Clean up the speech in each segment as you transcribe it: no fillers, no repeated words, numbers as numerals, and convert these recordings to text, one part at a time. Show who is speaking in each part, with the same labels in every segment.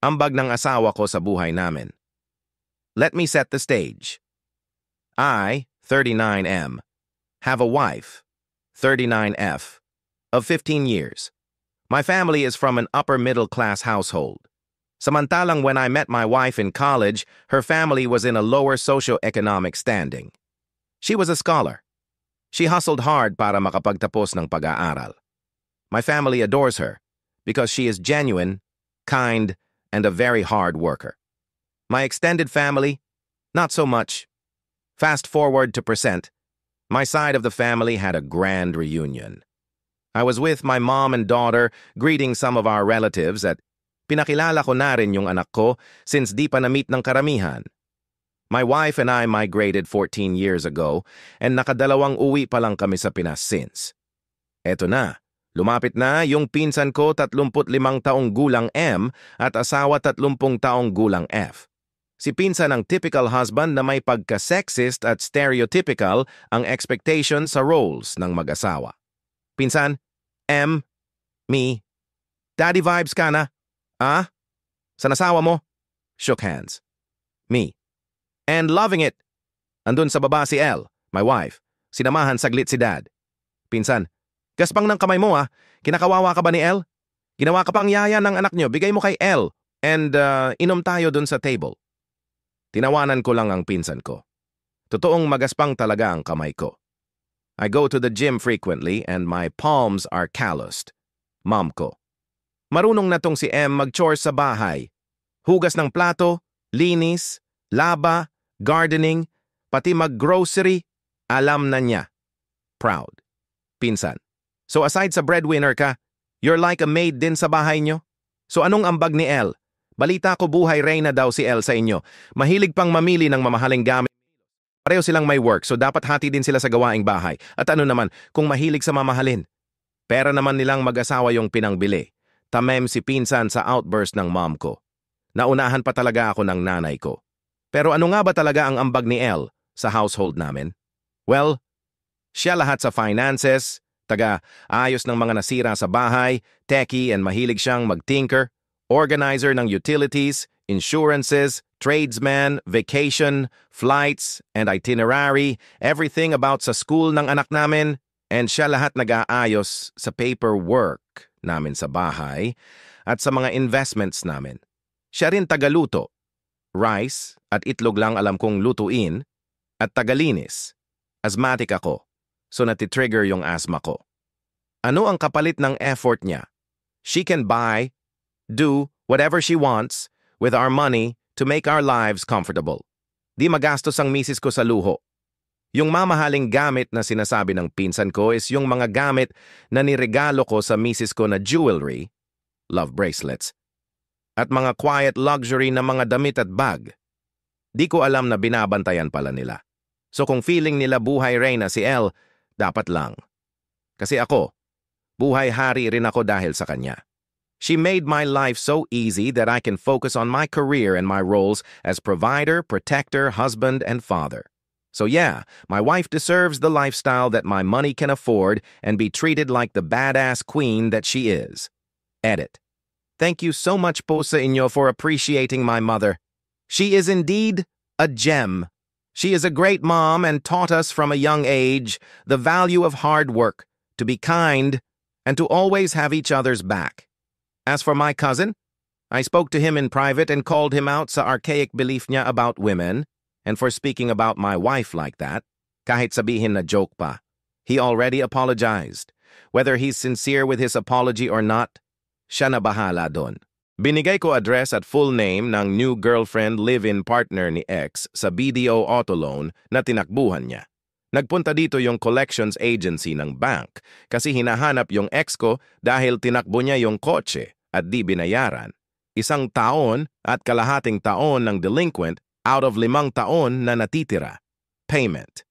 Speaker 1: Ambag ng asawa ko sa buhay namin. Let me set the stage. I, 39M, have a wife, 39F, of 15 years. My family is from an upper-middle-class household. Samantalang when I met my wife in college, her family was in a lower socio-economic standing. She was a scholar. She hustled hard para makapagtapos ng pag-aaral. My family adores her because she is genuine, kind, and a very hard worker. My extended family, not so much. Fast forward to present, my side of the family had a grand reunion. I was with my mom and daughter greeting some of our relatives at pinakilala ko na rin yung anak ko since di pa na-meet ng karamihan. My wife and I migrated 14 years ago and nakadalawang uwi pa lang kami sa Pinas since. Eto na, lumapit na yung pinsan ko 35 taong gulang M at asawa 30 taong gulang F. Si pinsan ang typical husband na may pagka-sexist at stereotypical ang expectation sa roles ng mag-asawa. Pinsan, M, me, daddy vibes ka na? Ah? Sa nasawa mo? Shook hands. Me. And loving it. Andun sa baba si L, my wife. Sinamahan saglit si dad. Pinsan, gaspang ng kamay mo ah. Kinakawawa ka ba ni L? Ginawa ka pang yaya ng anak nyo, bigay mo kay L. And inom tayo dun sa table. Tinawanan ko lang ang pinsan ko. Totoong magaspang talaga ang kamay ko. I go to the gym frequently and my palms are calloused. Mom ko. Marunong na tong si M mag-chores sa bahay. Hugas ng plato, linis, laba, gardening, pati mag-grocery, alam na niya. Proud. Pinsan. So aside sa breadwinner ka, you're like a maid din sa bahay nyo? So anong ambag ni L? Balita ko buhay reyna daw si L sa inyo. Mahilig pang mamili ng mamahaling gamit. Pareho silang may work so dapat hati din sila sa gawaing bahay. At ano naman, kung mahilig sa mamahalin. Pera naman nilang mag-asawa yung pinangbili. Tamem si pinsan sa outburst ng mom ko. Naunahan pa talaga ako ng nanay ko. Pero ano nga ba talaga ang ambag ni L sa household namin? Well, siya lahat sa finances, taga-ayos ng mga nasira sa bahay, techie and mahilig siyang mag-tinker, organizer ng utilities, insurances, tradesman, vacation, flights, and itinerary, everything about sa school ng anak namin, and siya lahat nag-aayos sa paperwork namin sa bahay at sa mga investments namin. Siya rin tagaluto, rice at itlog lang alam kong lutuin, at tagalinis. Asthmatic ako, so natitrigger yung asthma ko. Ano ang kapalit ng effort niya? She can buy, do whatever she wants with our money to make our lives comfortable. Di magastos ang misis ko sa luho. Yung mamahaling gamit na sinasabi ng pinsan ko is yung mga gamit na niregalo ko sa misis ko na jewelry, love bracelets, at mga quiet luxury na mga damit at bag. Di ko alam na binabantayan pala nila. So kung feeling nila buhay reyna si L, dapat lang. Kasi ako, buhay hari rin ako dahil sa kanya. She made my life so easy that I can focus on my career and my roles as provider, protector, husband, and father. So yeah, my wife deserves the lifestyle that my money can afford and be treated like the badass queen that she is. Edit. Thank you so much po sa inyo for appreciating my mother. She is indeed a gem. She is a great mom and taught us from a young age the value of hard work, to be kind, and to always have each other's back. As for my cousin, I spoke to him in private and called him out sa archaic belief niya about women, and for speaking about my wife like that, kahit sabihin na joke pa. He already apologized. Whether he's sincere with his apology or not, siya na bahala doon. Binigay ko address at full name ng new girlfriend live-in partner ni ex sa BDO Auto Loan na tinakbuhan niya. Nagpunta dito yung collections agency ng bank kasi hinahanap yung ex ko dahil tinakbo niya yung kotse at di binayaran. 1 taon at kalahating taon ng delinquent out of 5 taon na natitira. Payment.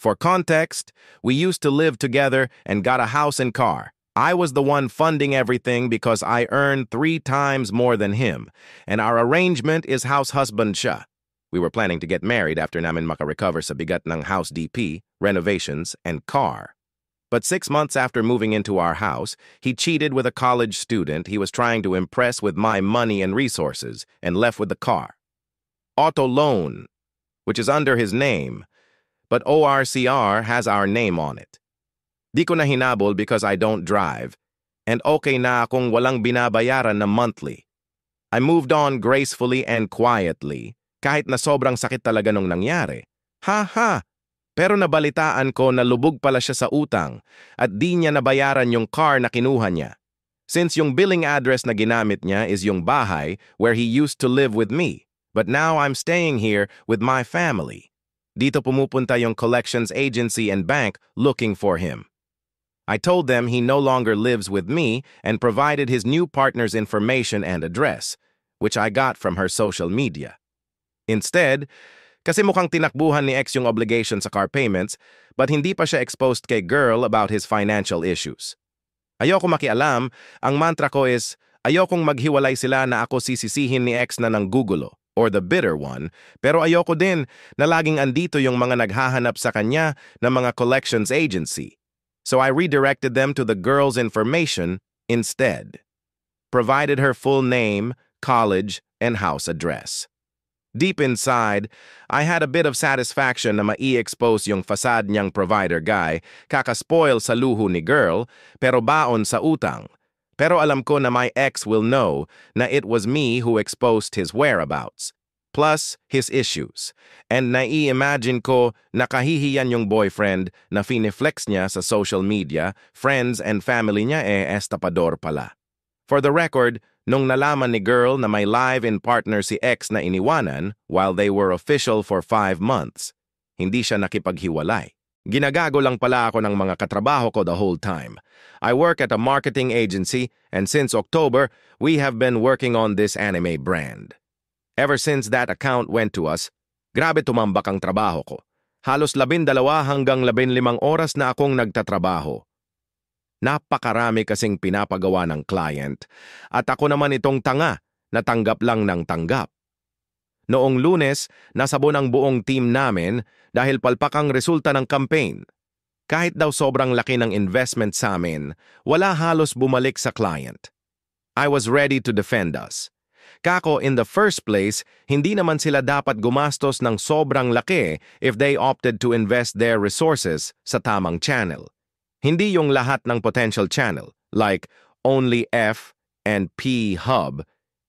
Speaker 1: For context, we used to live together and got a house and car. I was the one funding everything because I earned 3 times more than him, and our arrangement is house husband siya. We were planning to get married after namin makarecover sa bigat ng house DP, renovations, and car. But 6 months after moving into our house, he cheated with a college student he was trying to impress with my money and resources and left with the car. Auto loan, which is under his name, but ORCR has our name on it. Di ko na hinabol because I don't drive, and okay na akong walang binabayaran na monthly. I moved on gracefully and quietly, kahit na sobrang sakit talaga nung nangyari. Ha! Pero nabalitaan ko na lubog pala siya sa utang at di niya nabayaran yung car na kinuha niya. Since yung billing address na ginamit niya is yung bahay where he used to live with me, but now I'm staying here with my family. Dito pumupunta yung collections agency and bank looking for him. I told them he no longer lives with me and provided his new partner's information and address, which I got from her social media. Instead, kasi mukhang tinakbuhan ni ex yung obligation sa car payments, but hindi pa siya exposed kay girl about his financial issues. Ayoko makialam, ang mantra ko is, ayokong maghiwalay sila na ako sisisihin ni ex na nanggugulo, or the bitter one, pero ayoko din na laging andito yung mga naghahanap sa kanya ng mga collections agency. So I redirected them to the girl's information instead. Provided her full name, college, and house address. Deep inside, I had a bit of satisfaction na mai-expose yung facade niyang provider guy, kakaspoil sa luho ni girl, pero baon sa utang. Pero alam ko na my ex will know na it was me who exposed his whereabouts, plus his issues. And nai-imagine ko na kahihiyan yung boyfriend na finiflex niya sa social media, friends and family niya estapador pala. For the record, nung nalaman ni girl na may live-in partner si ex na iniwanan while they were official for 5 months, hindi siya nakipaghiwalay. Ginagago lang pala ako ng mga katrabaho ko the whole time. I work at a marketing agency and since October, we have been working on this anime brand. Ever since that account went to us, grabe tumambak ang trabaho ko. Halos 12 hanggang 15 oras na akong nagtatrabaho. Napakarami kasing pinapagawa ng client at ako naman itong tanga na tanggap lang ng tanggap. Noong Lunes, nasabon ang buong team namin dahil palpak ang resulta ng campaign. Kahit daw sobrang laki ng investment sa amin, wala halos bumalik sa client. I was ready to defend us. Kako, in the first place, hindi naman sila dapat gumastos ng sobrang laki if they opted to invest their resources sa tamang channel. Hindi yung lahat ng potential channel, like only F and P hub,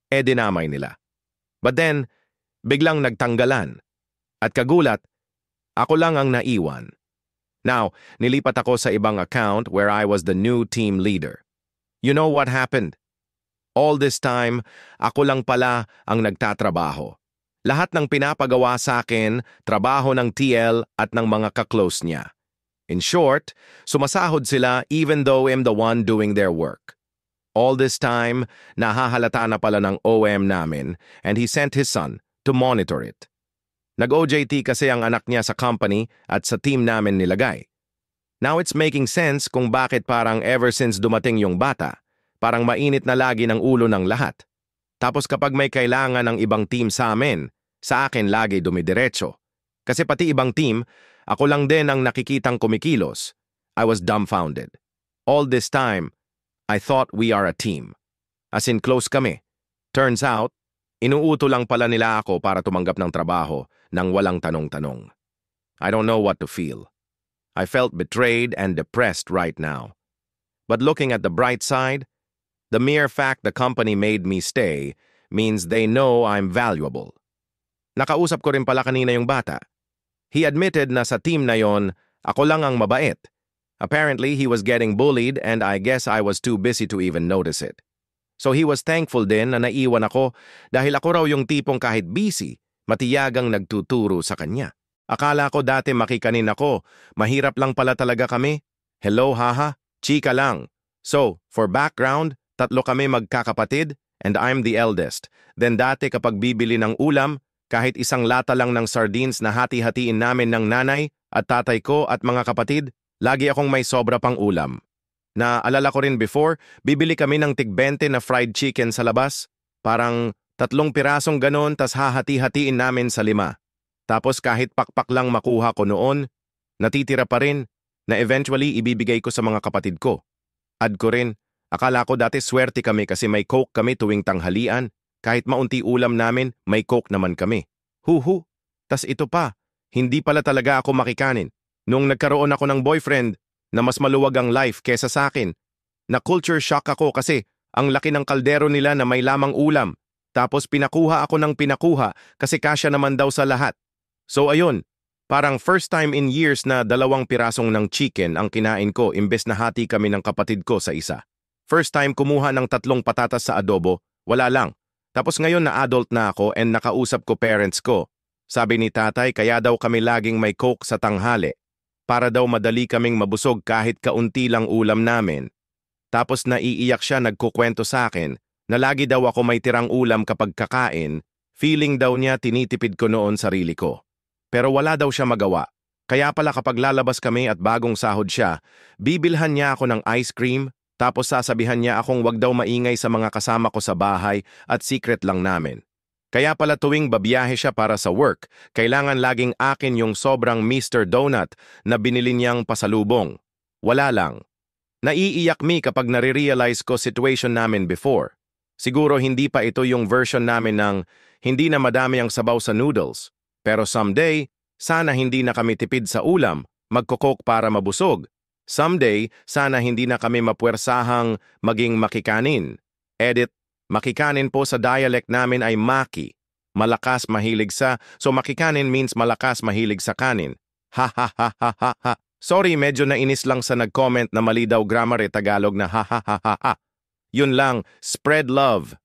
Speaker 1: dinamay nila. But then, biglang nagtanggalan. At kagulat, ako lang ang naiwan. Now, nilipat ako sa ibang account where I was the new team leader. You know what happened? All this time, ako lang pala ang nagtatrabaho. Lahat ng pinapagawa sa akin, trabaho ng TL at ng mga kaklose niya. In short, sumasahod sila even though I'm the one doing their work. All this time, nahahalata na pala ng OM namin and he sent his son to monitor it. Nag-OJT kasi ang anak niya sa company at sa team namin nilagay. Now it's making sense kung bakit parang ever since dumating yung bata, parang mainit na lagi ng ulo ng lahat. Tapos kapag may kailangan ng ibang team sa amin, sa akin lagi dumidiretso. Kasi pati ibang team, ako lang din ang nakikitang kumikilos. I was dumbfounded. All this time, I thought we are a team. As in close kami. Turns out, inuuto lang pala nila ako para tumanggap ng trabaho nang walang tanong-tanong. I don't know what to feel. I felt betrayed and depressed right now. But looking at the bright side, the mere fact the company made me stay means they know I'm valuable. Nakausap ko rin pala kanina yung bata. He admitted na sa team na yon, ako lang ang mabait. Apparently, he was getting bullied and I guess I was too busy to even notice it. So he was thankful din na naiwan ako dahil ako raw yung tipong kahit busy, matiyagang nagtuturo sa kanya. Akala ko dati makikanin ako, mahirap lang pala talaga kami. Hello haha, chika lang. So, for background, 3 kami magkakapatid and I'm the eldest. Then dati kapag bibili ng ulam, kahit isang lata lang ng sardines na hati-hatiin namin ng nanay at tatay ko at mga kapatid, lagi akong may sobra pang ulam. Naalala ko rin before, bibili kami ng tig-20 na fried chicken sa labas. Parang 3 pirasong ganon tas hahati-hatiin namin sa 5. Tapos kahit pakpak lang makuha ko noon, natitira pa rin. na eventually ibibigay ko sa mga kapatid ko. Add ko rin, akala ko dati swerte kami kasi may coke kami tuwing tanghalian. Kahit maunti ulam namin, may coke naman kami. Huhu! Tas ito pa, hindi pala talaga ako makikanin. Nung nagkaroon ako ng boyfriend na mas maluwag ang life kesa sa akin, na culture shock ako kasi ang laki ng kaldero nila na may lamang ulam. Tapos pinakuha ako ng pinakuha kasi kasya naman daw sa lahat. So ayun, parang first time in years na 2 pirasong ng chicken ang kinain ko imbes na hati kami ng kapatid ko sa isa. First time kumuha ng 3 patatas sa adobo, wala lang. Tapos ngayon na adult na ako and nakausap ko parents ko. Sabi ni tatay kaya daw kami laging may coke sa tanghali. Para daw madali kaming mabusog kahit kaunti lang ulam namin. Tapos naiiyak siya nagkukwento sa akin na lagi daw ako may tirang ulam kapag kakain, feeling daw niya tinitipid ko noon sarili ko. Pero wala daw siya magawa. Kaya pala kapag lalabas kami at bagong sahod siya, bibilhan niya ako ng ice cream, tapos sasabihan niya akong wag daw maingay sa mga kasama ko sa bahay at secret lang namin. Kaya pala tuwing babiyahe siya para sa work, kailangan laging akin yung sobrang Mr. Donut na binili niyang pasalubong. Wala lang. Naiiyak mi kapag nare-realize ko situation namin before. Siguro hindi pa ito yung version namin ng hindi na madami ang sabaw sa noodles. Pero someday, sana hindi na kami tipid sa ulam, magkokok para mabusog. Someday, sana hindi na kami mapuwersahang maging makikanin. Edit, makikanin po sa dialect namin ay maki. Malakas mahilig sa, so makikanin means malakas mahilig sa kanin. Ha ha ha ha ha ha. Sorry, medyo nainis lang sa nag-comment na mali daw grammar Tagalog na ha ha ha ha ha. Yun lang, spread love.